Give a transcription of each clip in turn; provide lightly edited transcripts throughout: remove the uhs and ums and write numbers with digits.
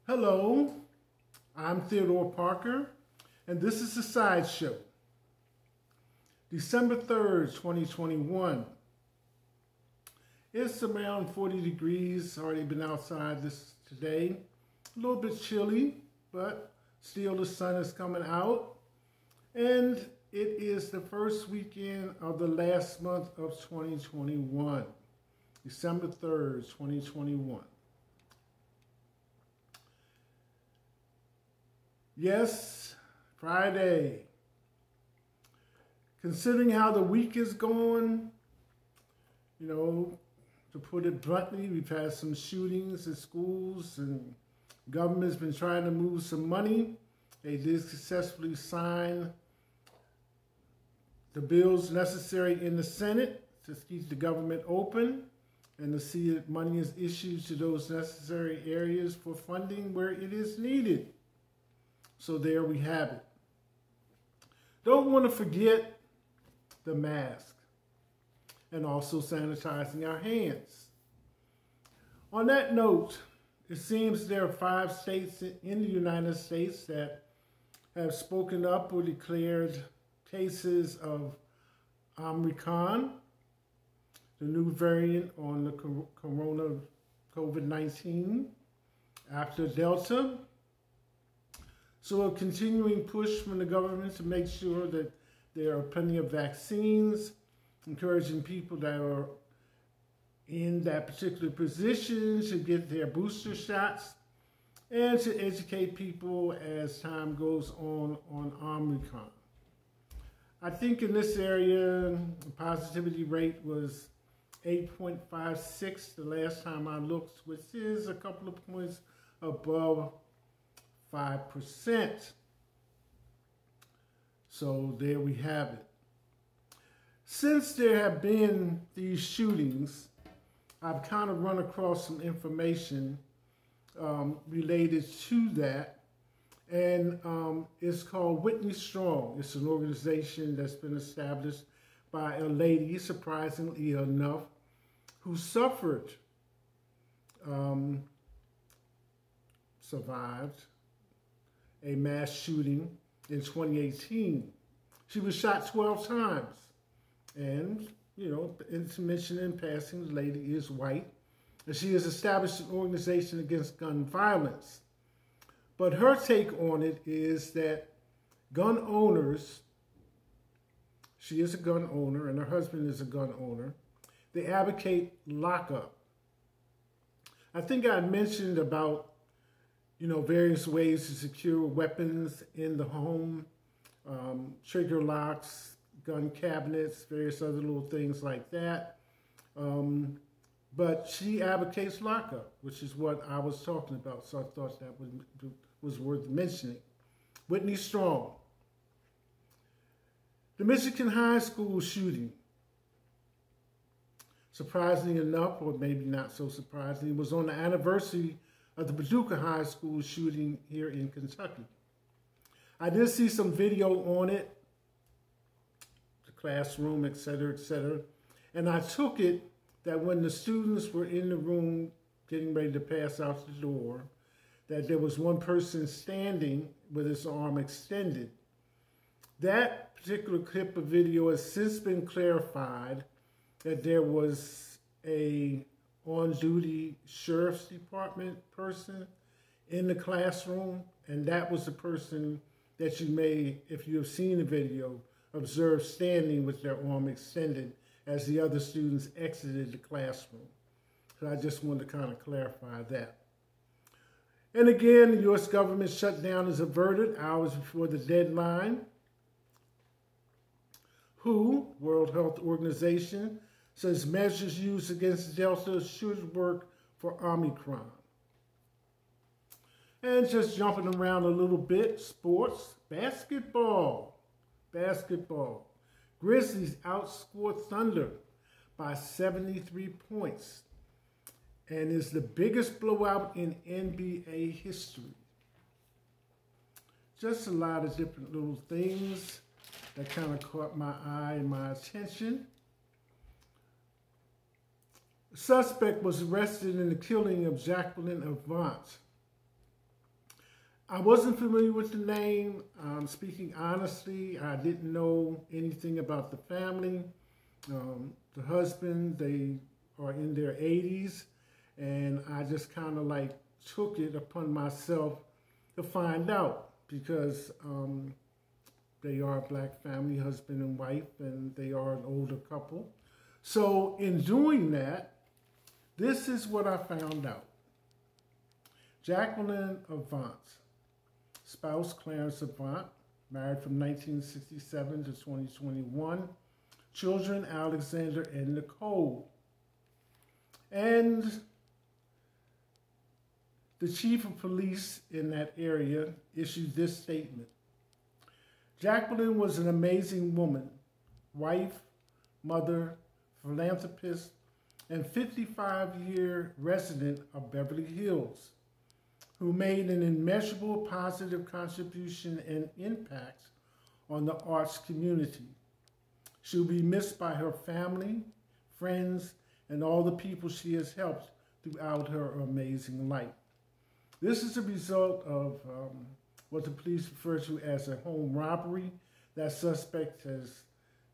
Hello, I'm Theodore Parker, and this is the Sideshow. December 3rd, 2021. It's around 40 degrees, already been outside today. A little bit chilly, but still the sun is coming out. And it is the first weekend of the last month of 2021, December 3rd, 2021. Yes, Friday. Considering how the week is going, to put it bluntly, we've had some shootings at schools and government's been trying to move some money. They did successfully sign the bills necessary in the Senate to keep the government open and to see that money is issued to those necessary areas for funding where it is needed. So there we have it. Don't want to forget the mask and also sanitizing our hands. On that note, it seems there are 5 states in the United States that have spoken up or declared cases of Omicron, the new variant on the COVID-19 after Delta. So a continuing push from the government to make sure that there are plenty of vaccines, encouraging people that are in that particular position to get their booster shots, and to educate people as time goes on Omicron. I think in this area, the positivity rate was 8.56 the last time I looked, which is a couple of points above 5%. So there we have it. Since there have been these shootings, I've kind of run across some information related to that. And it's called Whitney Strong. It's an organization that's been established by a lady, surprisingly enough, who survived a mass shooting in 2018. She was shot 12 times. And, to mention in passing, the lady is white. And she has established an organization against gun violence. But her take on it is that gun owners, she is a gun owner and her husband is a gun owner, they advocate lockup. I think I mentioned about various ways to secure weapons in the home, trigger locks, gun cabinets, various other little things like that. But she advocates lockup, which is what I was talking about. So I thought that was worth mentioning. Whitney Strong. The Michigan high school shooting. Surprisingly enough, or maybe not so surprisingly, was on the anniversary of the Paducah High School shooting here in Kentucky. I did see some video on it, the classroom, et cetera, and I took it that when the students were in the room getting ready to pass out the door, that there was one person standing with his arm extended. That particular clip of video has since been clarified that there was a on-duty sheriff's department person in the classroom, and that was the person that you may, if you have seen the video, observe standing with their arm extended as the other students exited the classroom. So I just wanted to kind of clarify that. And again, the U.S. government shutdown is averted hours before the deadline. WHO, World Health Organization, says measures used against Delta should work for Omicron. And just jumping around a little bit, sports, basketball. Grizzlies outscored Thunder by 73 points and is the biggest blowout in NBA history. Just a lot of different little things that kind of caught my eye and my attention. The suspect was arrested in the killing of Jacqueline Avant. I wasn't familiar with the name. Speaking honestly, I didn't know anything about the family. The husband, they are in their 80s, and I just kind of like took it upon myself to find out because they are a black family, husband and wife, and they are an older couple. So in doing that, this is what I found out. Jacqueline Avant, spouse Clarence Avant, married from 1967 to 2021. Children Alexander and Nicole. And the chief of police in that area issued this statement. Jacqueline was an amazing woman, wife, mother, philanthropist, and 55-year resident of Beverly Hills, who made an immeasurable positive contribution and impact on the arts community. She will be missed by her family, friends, and all the people she has helped throughout her amazing life. This is a result of what the police refer to as a home robbery. That suspect has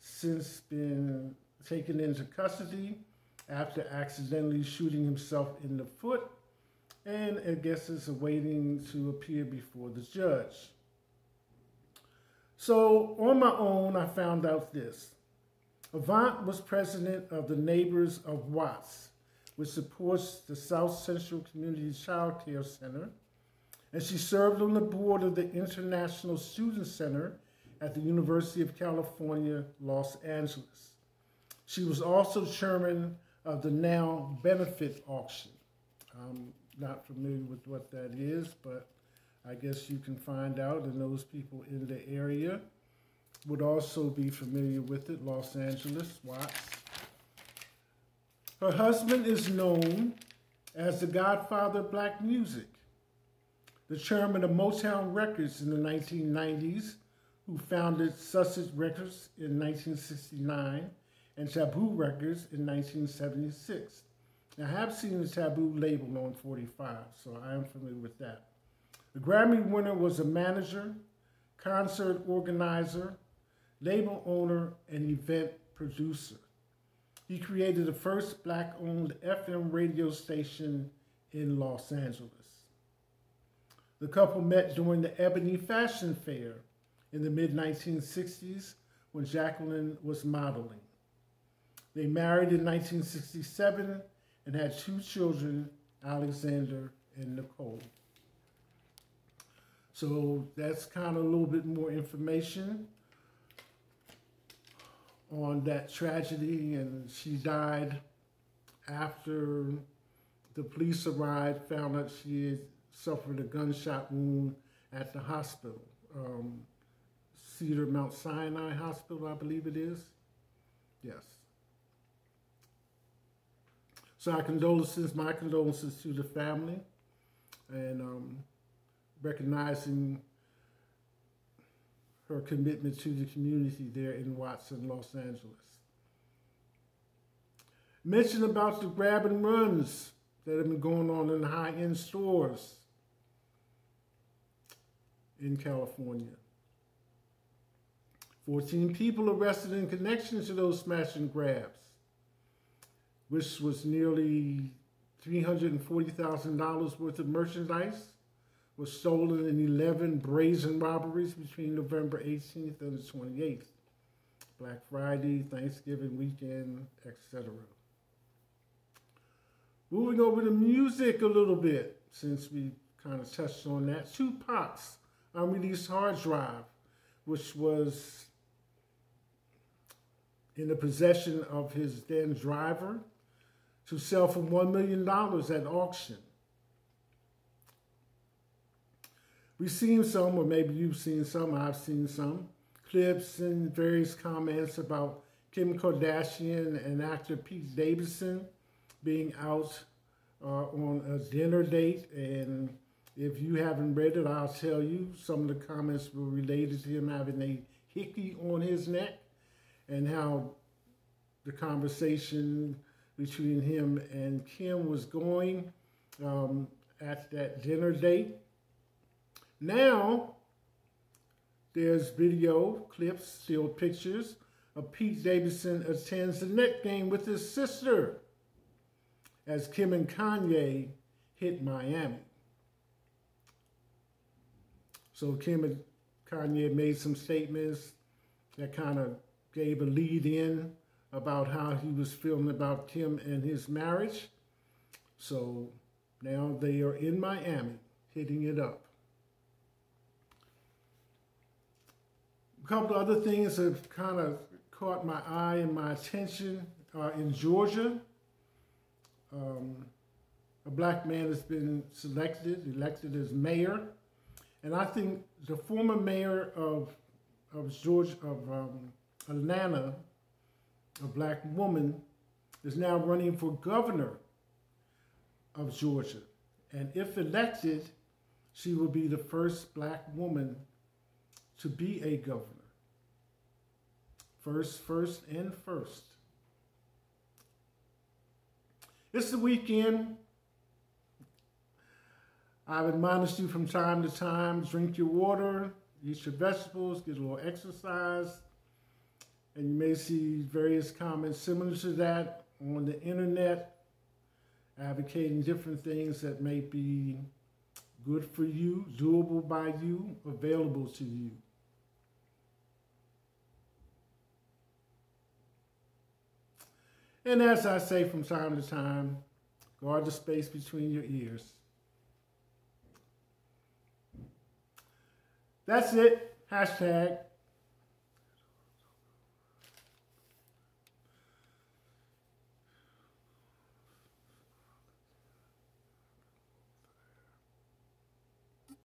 since been taken into custody after accidentally shooting himself in the foot, and I guess is awaiting to appear before the judge. So on my own, I found out this. Avant was president of the Neighbors of Watts, which supports the South Central Community Child Care Center, and she served on the board of the International Student Center at the University of California, Los Angeles. She was also chairman of the Now Benefit Auction. I'm not familiar with what that is, but I guess you can find out, and those people in the area would also be familiar with it, Los Angeles, Watts. Her husband is known as the godfather of black music, the chairman of Motown Records in the 1990s, who founded Sussex Records in 1969 and Taboo Records in 1976. Now, I have seen the Taboo label on 45, so I am familiar with that. The Grammy winner was a manager, concert organizer, label owner, and event producer. He created the first black-owned FM radio station in Los Angeles. The couple met during the Ebony Fashion Fair in the mid-1960s when Jacqueline was modeling. They married in 1967 and had 2 children, Alexander and Nicole. So that's kind of a little bit more information on that tragedy, and she died after the police arrived, found out she had suffered a gunshot wound at the hospital, Cedar Mount Sinai Hospital, I believe it is. Yes. So my condolences to the family, and recognizing her commitment to the community there in Watts, Los Angeles. Mention about the grab and runs that have been going on in the high-end stores in California. 14 people arrested in connection to those smash and grabs, which was nearly $340,000 worth of merchandise, was stolen in 11 brazen robberies between November 18th and the 28th. Black Friday, Thanksgiving weekend, etc. Moving over to music a little bit, since we kind of touched on that. Tupac's unreleased hard drive, which was in the possession of his then driver, to sell for $1 million at auction. We've seen some, or maybe you've seen some, I've seen some, clips and various comments about Kim Kardashian and actor Pete Davidson being out on a dinner date. And if you haven't read it, I'll tell you, some of the comments were related to him having a hickey on his neck, and how the conversation between him and Kim was going at that dinner date. Now, there's video clips, still pictures of Pete Davidson attends the Net game with his sister as Kim and Kanye hit Miami. So Kim and Kanye made some statements that kind of gave a lead in about how he was feeling about Kim and his marriage. So now they are in Miami, hitting it up. A couple of other things have kind of caught my eye and my attention. In Georgia, a black man has been elected as mayor. And I think the former mayor of Atlanta, a black woman, is now running for governor of Georgia. And if elected, she will be the first black woman to be a governor. First. It's the weekend. I've admonished you from time to time, drink your water, eat your vegetables, get a little exercise. And you may see various comments similar to that on the internet, advocating different things that may be good for you, doable by you, available to you. And as I say from time to time, guard the space between your ears. That's it. Hashtag